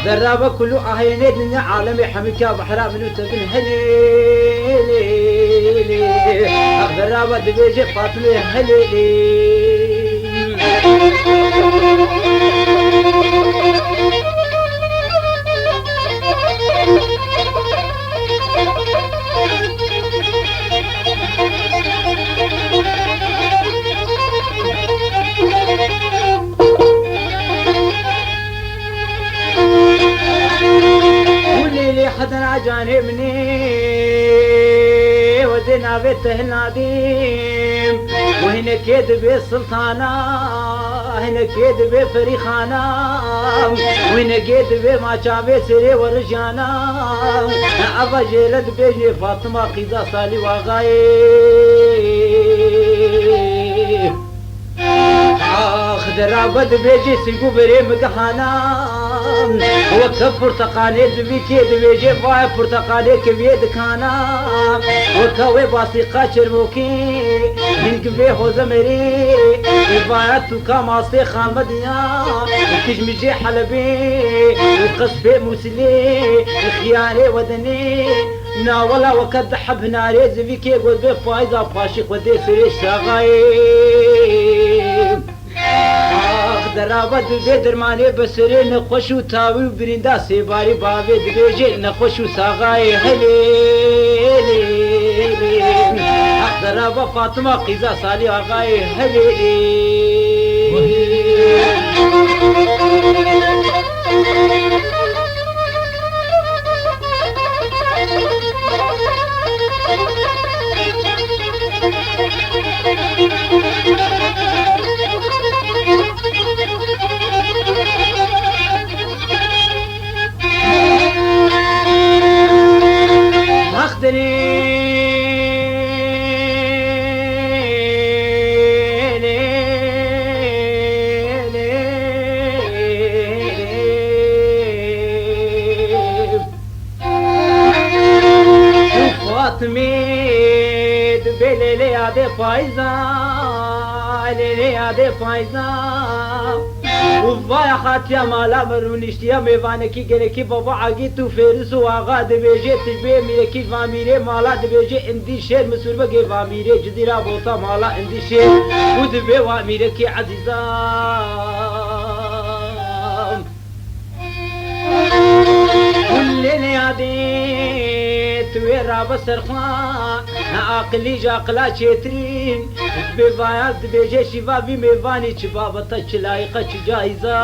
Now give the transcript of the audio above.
درابة كل أهيني دنيا عالمي حميكا بحرا منو تبن هلي درابة دبيجي فاطمة هلي حدنا جانبني ودنا بيته الناديم وهنا كيد بالسلطانة هنا كيد بفريخانة وهنا كيد بما شابي سري ورجانا أبا جلد بيجي فاطمة قيزة صالي وغاي درابد بيجي سيقو بري مقحانا وكب برتقالي دبيكي دبيجي فاي برتقالي كبير دكانا وكوي باسيقا شرموكي من قبي هو زمري إبايات توكا ماستي خامديا كجمجي حلبي وقصبي موسلي خياري ودني ناولا وكد حب ناري زبيكي قد بفايزا فاشق ودي سريش ساغاي درابة دبي درماني بسري نخوش و تاوي و برندا سيباري بابي دبيجي نخوش و ساغاي هلي درابة فاطمة قيزة صالي آغاي هلي ميد بليلي عدي فايزة ليلي عدي فايزة وفايا خاتيا مالا مرونشتيا ميوانكي گلكي بابا عقيتو فيرسو آغا دبيجي تبي ميركي فاميري مالا دبيجي اندي شير مسور بگي فاميري جديرا بوتا مالا اندي شير ودبي واميركي عزيزة كلني عدي تويرا بسرخان عقلي جاقلا شترين بفايات بيجي شبابي ميفاني شبابة تشلايقة جايزة